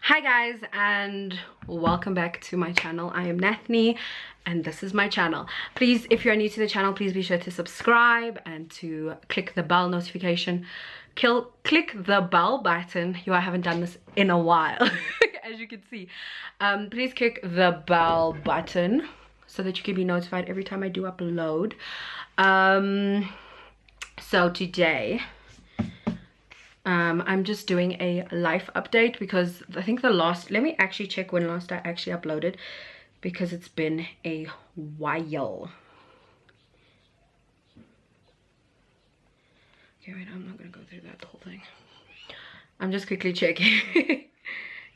Hi guys, and welcome back to my channel. I am Nathanie and this is my channel. Please, if you're new to the channel, please be sure to subscribe and to click the bell notification. Click the bell button. I haven't done this in a while as you can see. Please click the bell button so that you can be notified every time I do upload. So today I'm just doing a life update because I think let me actually check when last I actually uploaded, because it's been a while. Okay, wait, I'm not gonna go through that whole thing. I'm just quickly checking.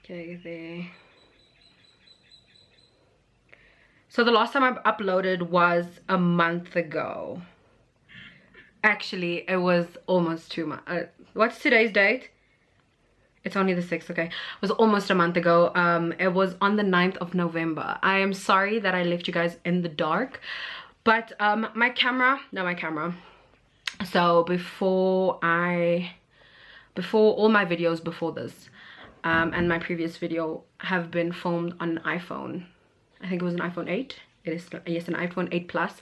Okay, there. So the last time I uploaded was a month ago. Actually, it was almost 2 months. What's today's date? It's only the 6th, okay. It was almost a month ago. It was on the 9th of November. I am sorry that I left you guys in the dark. But my camera. So before all my videos before this and my previous video have been filmed on an iPhone. I think it was an iPhone 8. It is, yes, an iPhone 8 Plus.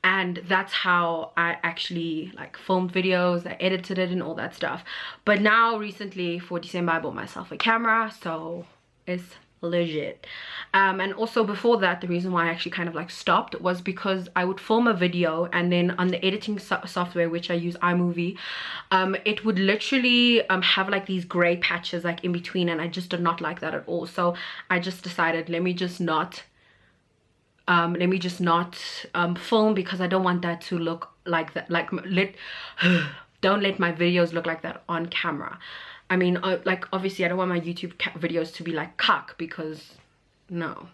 And that's how I actually like filmed videos. I edited it and all that stuff. But now recently for December I bought myself a camera, so it's legit. And also before that, the reason why I actually kind of like stopped was because I would film a video and then on the editing software, which I use, iMovie, it would literally have like these gray patches like in between, and I just did not like that at all. So I just decided, let me just not film, because I don't want that to look like that. Like don't let my videos look like that on camera. I mean, like obviously I don't want my YouTube videos to be like cuck, because no.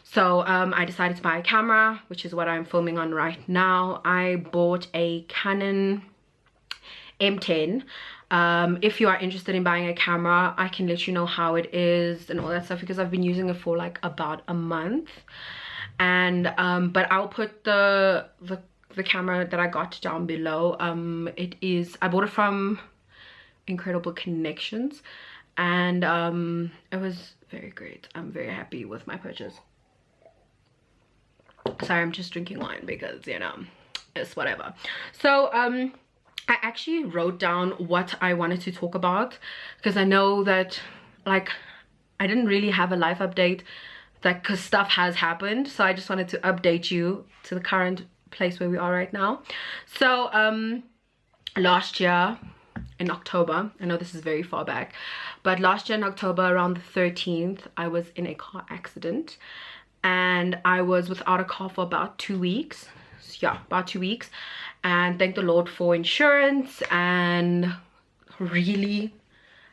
So I decided to buy a camera, which is what I'm filming on right now. I bought a Canon M10. If you are interested in buying a camera, I can let you know how it is and all that stuff, because I've been using it for like about a month. And but I'll put the camera that I got down below. I bought it from Incredible Connections, and it was very great. I'm very happy with my purchase. Sorry, I'm just drinking wine because, you know, it's whatever. So I actually wrote down what I wanted to talk about, because I know that like I didn't really have a life update, like, because stuff has happened. So I just wanted to update you to the current place where we are right now. So last year in October, I know this is very far back, but last year in October around the 13th, I was in a car accident and I was without a car for about 2 weeks. So, yeah, about 2 weeks. And thank the Lord for insurance, and really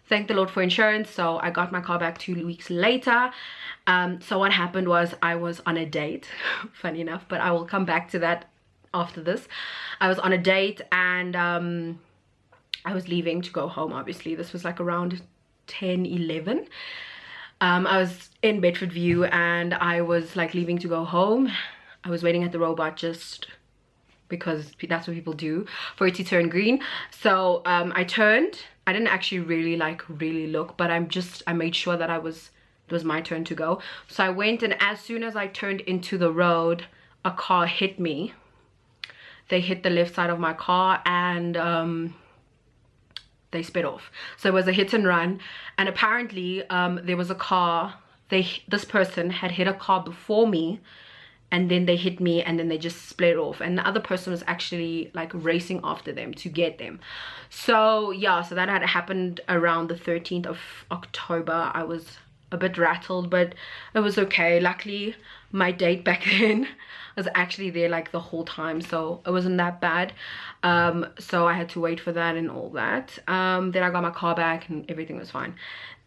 thank the Lord for insurance. So I got my car back 2 weeks later. So what happened was I was on a date, funny enough, but I will come back to that after this. I was on a date and I was leaving to go home. Obviously this was like around 10-11. I was in Bedford View and I was like leaving to go home. I was waiting at the robot just because that's what people do, for it to turn green. So I turned. I didn't actually really look, but I made sure that it was my turn to go. So I went, and as soon as I turned into the road, a car hit me. They hit the left side of my car and they sped off. So it was a hit and run, and apparently there was a car, this person had hit a car before me, and then they hit me, and then they just split off, and the other person was actually like racing after them to get them. So yeah, so that had happened around the 13th of October. I was a bit rattled, but it was okay. Luckily my date back then was actually there like the whole time, so it wasn't that bad. So I had to wait for that and all that. Then I got my car back and everything was fine.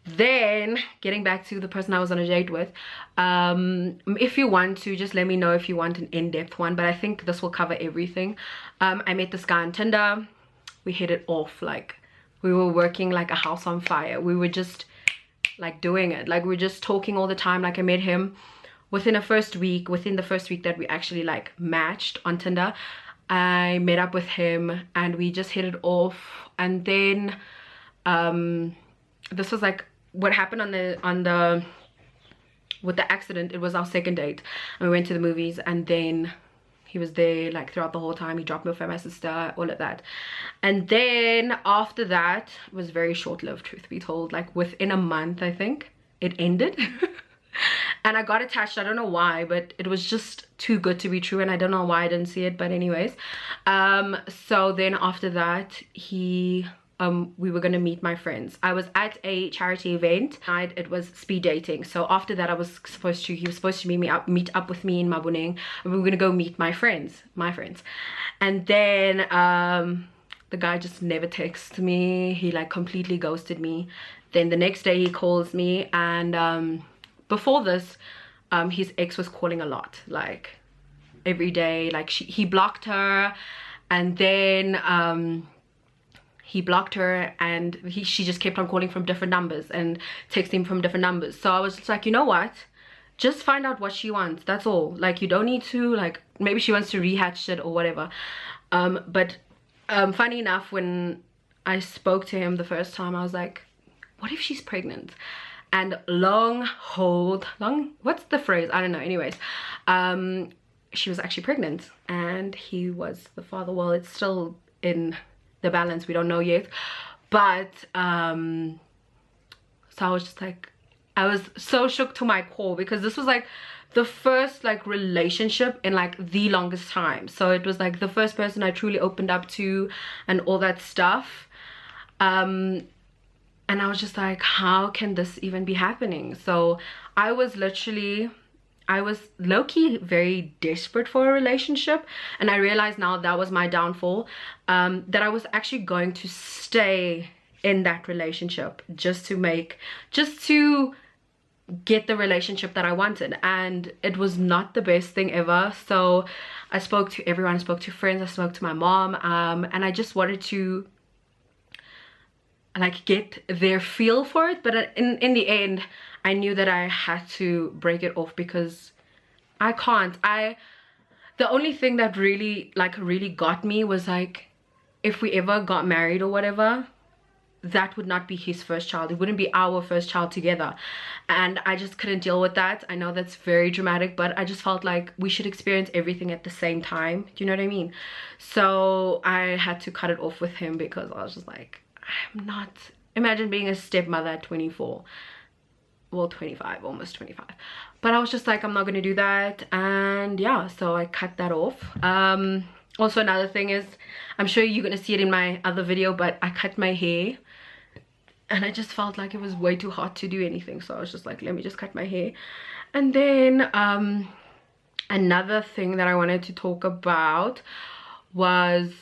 Then getting back to the person I was on a date with, if you want to, just let me know if you want an in-depth one, but I think this will cover everything. I met this guy on Tinder. We hit it off. Like, we were working like a house on fire. We were just like doing it, like we were just talking all the time. Like I met him within the first week that we actually like matched on Tinder. I met up with him and we just hit it off. And then this was like what happened on the with the accident, it was our second date, and we went to the movies, and then he was there like throughout the whole time. He dropped me off at my sister, all of that. And then after that, it was very short-lived, truth be told. Like within a month, I think it ended. And I got attached. I don't know why, but it was just too good to be true, and I don't know why I didn't see it, but anyways. So then after that, we were gonna meet my friends. I was at a charity event, and it was speed dating. So after that, he was supposed to meet up with me in Maboneng, and we were gonna go meet my friends. And then the guy just never texted me. He like completely ghosted me. Then the next day he calls me, and before this, his ex was calling a lot, like every day. Like he blocked her, and then he blocked her, and she just kept on calling from different numbers and texting from different numbers. So I was just like, you know what, just find out what she wants, that's all. Like, you don't need to, like, maybe she wants to rehatch it or whatever. But funny enough, when I spoke to him the first time, I was like, what if she's pregnant? And what's the phrase, I don't know, anyways, she was actually pregnant, and he was the father. Well, it's still in the balance, we don't know yet, but so I was just like, I was so shook to my core, because this was like the first like relationship in like the longest time. So it was like the first person I truly opened up to and all that stuff. And I was just like, how can this even be happening? So I was low-key very desperate for a relationship, and I realized now that was my downfall, that I was actually going to stay in that relationship just to get the relationship that I wanted, and it was not the best thing ever. So I spoke to everyone, I spoke to friends, I spoke to my mom, and I just wanted to like get their feel for it. But in the end, I knew that I had to break it off, because I can't. The only thing that really got me was like, if we ever got married or whatever, that would not be his first child. It wouldn't be our first child together. And I just couldn't deal with that. I know that's very dramatic, but I just felt like we should experience everything at the same time. Do you know what I mean? So I had to cut it off with him, because I was just like, I'm not, imagine being a stepmother at 24, well 25, almost 25. But I was just like, I'm not gonna do that. And yeah, so I cut that off. Also, another thing is, I'm sure you're gonna see it in my other video, but I cut my hair, and I just felt like it was way too hot to do anything. So I was just like, let me just cut my hair. And then another thing that I wanted to talk about was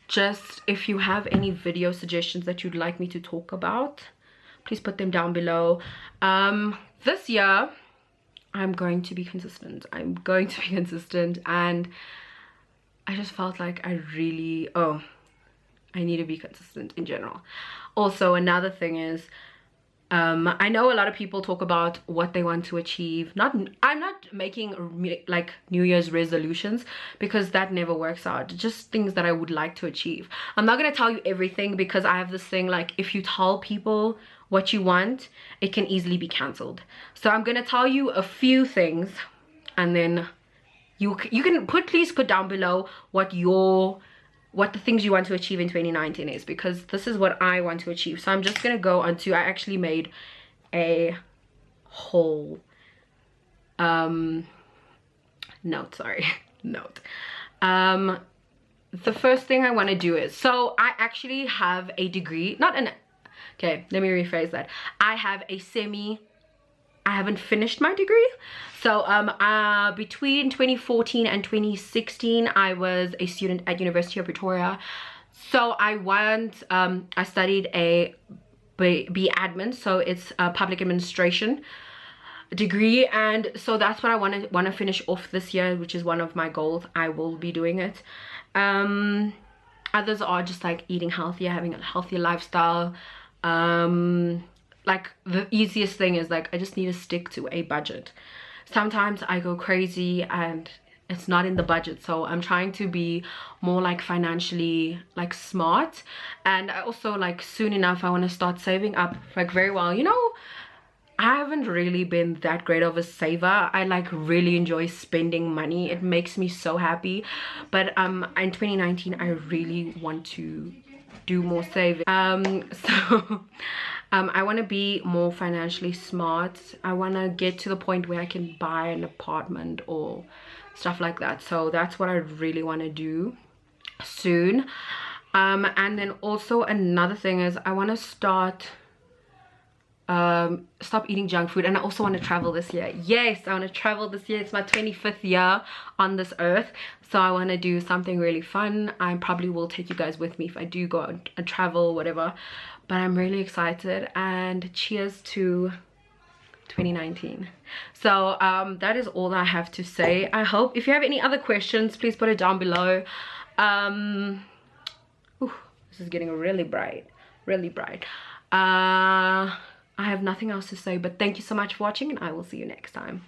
just, if you have any video suggestions that you'd like me to talk about, please put them down below. This year I'm going to be consistent. And I just felt like I need to be consistent in general. Also, another thing is, I know a lot of people talk about what they want to achieve. I'm not making like New Year's resolutions, because that never works out. Just things that I would like to achieve. I'm not going to tell you everything, because I have this thing like, if you tell people what you want, it can easily be cancelled. So I'm going to tell you a few things, and then you can please put down below what the things you want to achieve in 2019 is, because this is what I want to achieve. So I'm just gonna go on to, I actually made a whole note. The first thing I want to do is, so I actually have a degree, okay, let me rephrase that. I haven't finished my degree. So between 2014 and 2016, I was a student at University of Pretoria. So I studied a B admin, so it's a public administration degree, and so that's what I want to finish off this year, which is one of my goals. I will be doing it. Others are just like eating healthier, having a healthier lifestyle. Like the easiest thing is like, I just need to stick to a budget. Sometimes I go crazy and it's not in the budget. So I'm trying to be more like financially like smart. And I also like soon enough I want to start saving up like very well. You know, I haven't really been that great of a saver. I like really enjoy spending money. It makes me so happy. But in 2019 I really want to do more saving. So I want to be more financially smart. I want to get to the point where I can buy an apartment or stuff like that. So that's what I really want to do soon. And then also another thing is I want to stop eating junk food. And I also want to travel this year. Yes, I want to travel this year. It's my 25th year on this earth, so I want to do something really fun. I probably will take you guys with me if I do go and travel, whatever. But I'm really excited, and cheers to 2019. So that is all I have to say. I hope if you have any other questions, please put it down below. This is getting really bright, really bright. I have nothing else to say, but thank you so much for watching, and I will see you next time.